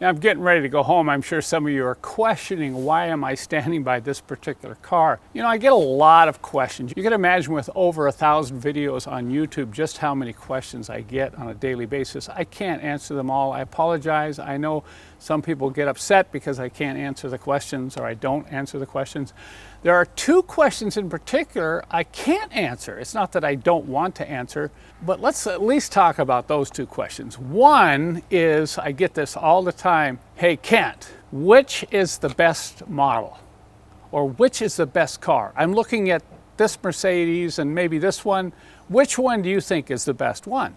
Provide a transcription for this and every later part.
Now, I'm getting ready to go home. I'm sure some of you are questioning, why am I standing by this particular car? You know, I get a lot of questions. You can imagine with over 1,000 videos on YouTube just how many questions I get on a daily basis. I can't answer them all. I apologize. I know some people get upset because I can't answer the questions or I don't answer the questions. There are two questions in particular I can't answer. It's not that I don't want to answer, but let's at least talk about those two questions. One is, I get this all the time, hey Kent, which is the best model? Or which is the best car? I'm looking at this Mercedes and maybe this one. Which one do you think is the best one?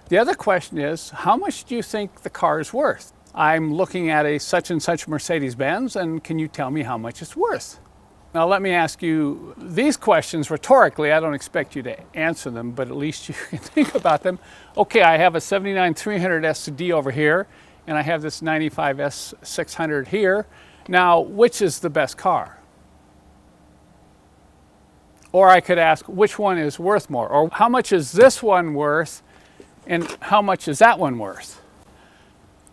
The other question is, how much do you think the car is worth? I'm looking at a such and such Mercedes-Benz, and can you tell me how much it's worth? Now let me ask you these questions rhetorically. I don't expect you to answer them, but at least you can think about them. Okay, I have a 79 300 SD over here, and I have this 95 S600 here. Now, which is the best car? Or I could ask, which one is worth more? Or how much is this one worth, and how much is that one worth?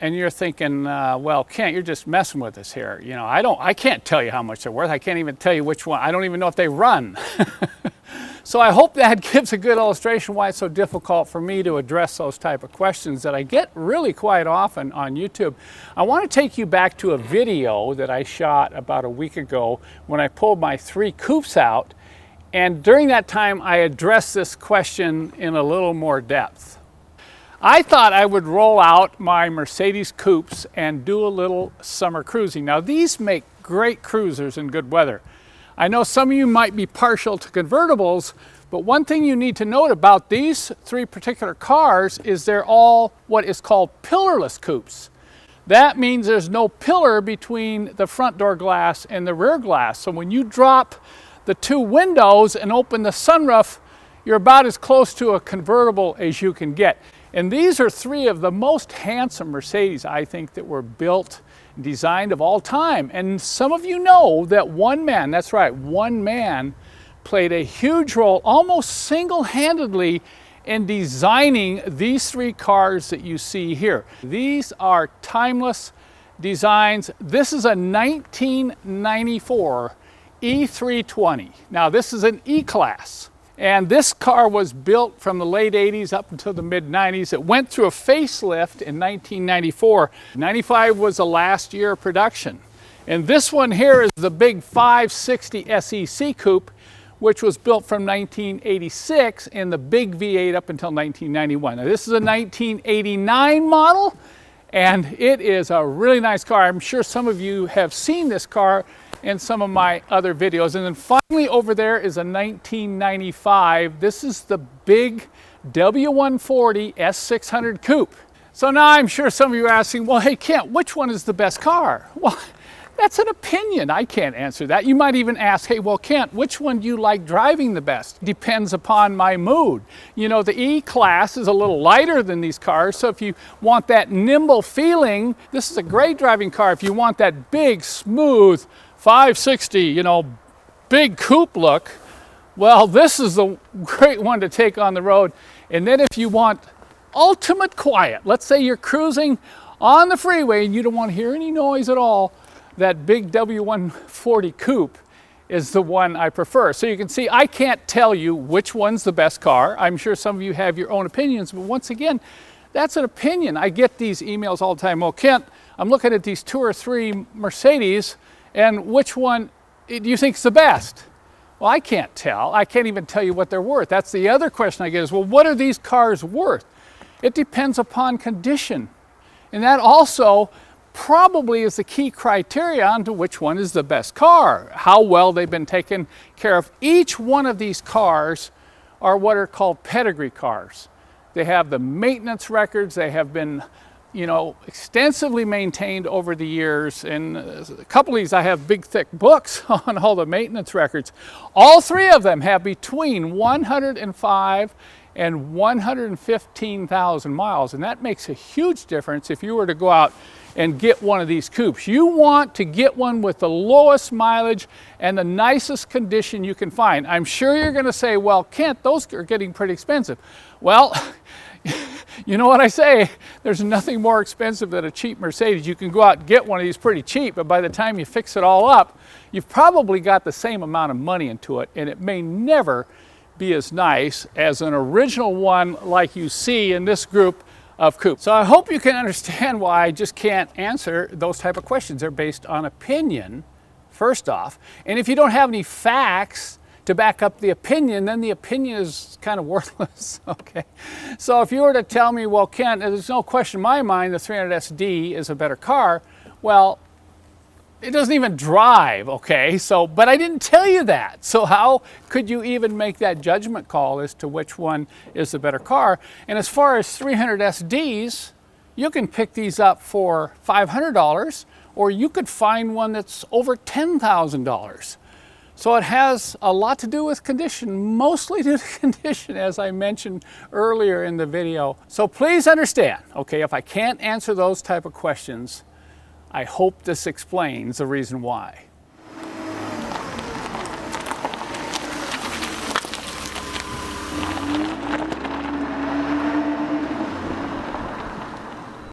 And you're thinking, well, Kent, you're just messing with us here. You know, I can't tell you how much they're worth. I can't even tell you which one. I don't even know if they run. So I hope that gives a good illustration why it's so difficult for me to address those type of questions that I get really quite often on YouTube. I want to take you back to a video that I shot about a week ago when I pulled my 3 coupes out. And during that time, I addressed this question in a little more depth. I thought I would roll out my Mercedes coupes and do a little summer cruising. Now these make great cruisers in good weather. I know some of you might be partial to convertibles, but one thing you need to note about these 3 particular cars is they're all what is called pillarless coupes. That means there's no pillar between the front door glass and the rear glass. So when you drop the 2 windows and open the sunroof, you're about as close to a convertible as you can get. And these are 3 of the most handsome Mercedes, I think, that were built and designed of all time. And some of you know that one man, that's right, one man played a huge role, almost single-handedly, in designing these 3 cars that you see here. These are timeless designs. This is a 1994 E320. Now, this is an E-Class. And this car was built from the late 80s up until the mid 90s. It went through a facelift in 1994. 95 was the last year of production. And this one here is the big 560 SEC coupe, which was built from 1986, and the big V8 up until 1991. Now this is a 1989 model, and it is a really nice car. I'm sure some of you have seen this car in some of my other videos. And then finally over there is a 1995. This is the big W140 S600 coupe. So now I'm sure some of you are asking, well, hey Kent, which one is the best car? Well, that's an opinion. I can't answer that. You might even ask, hey, well, Kent, which one do you like driving the best? Depends upon my mood. You know, the E-Class is a little lighter than these cars, so if you want that nimble feeling, this is a great driving car. If you want that big, smooth 560, you know, big coupe look, well, this is the great one to take on the road. And then if you want ultimate quiet, let's say you're cruising on the freeway and you don't want to hear any noise at all, that big W140 coupe is the one I prefer. So you can see I can't tell you which one's the best car. I'm sure some of you have your own opinions, but once again, that's an opinion. I get these emails all the time. Well, Kent, I'm looking at these 2 or 3 Mercedes, and which one do you think is the best? Well, I can't tell. I can't even tell you what they're worth. That's the other question I get is, well, what are these cars worth? It depends upon condition. And that also probably is the key criteria on to which one is the best car, how well they've been taken care of. Each one of these cars are what are called pedigree cars. They have the maintenance records. They have been, you know, extensively maintained over the years. And a couple of these, I have big thick books on all the maintenance records. All 3 of them have between 105 and 115,000 miles. And that makes a huge difference if you were to go out and get one of these coupes. You want to get one with the lowest mileage and the nicest condition you can find. I'm sure you're going to say, well, Kent, those are getting pretty expensive. Well, you know what I say, there's nothing more expensive than a cheap Mercedes. You can go out and get one of these pretty cheap, but by the time you fix it all up, you've probably got the same amount of money into it, and it may never be as nice as an original one like you see in this group of coupes. So I hope you can understand why I just can't answer those type of questions. They're based on opinion, first off, and if you don't have any facts to back up the opinion, then the opinion is kind of worthless, okay? So if you were to tell me, well, Kent, there's no question in my mind the 300 SD is a better car, well, it doesn't even drive, okay? So, but I didn't tell you that. So how could you even make that judgment call as to which one is the better car? And as far as 300 SDs, you can pick these up for $500, or you could find one that's over $10,000. So it has a lot to do with condition, mostly due to condition, as I mentioned earlier in the video. So please understand, okay, if I can't answer those type of questions, I hope this explains the reason why.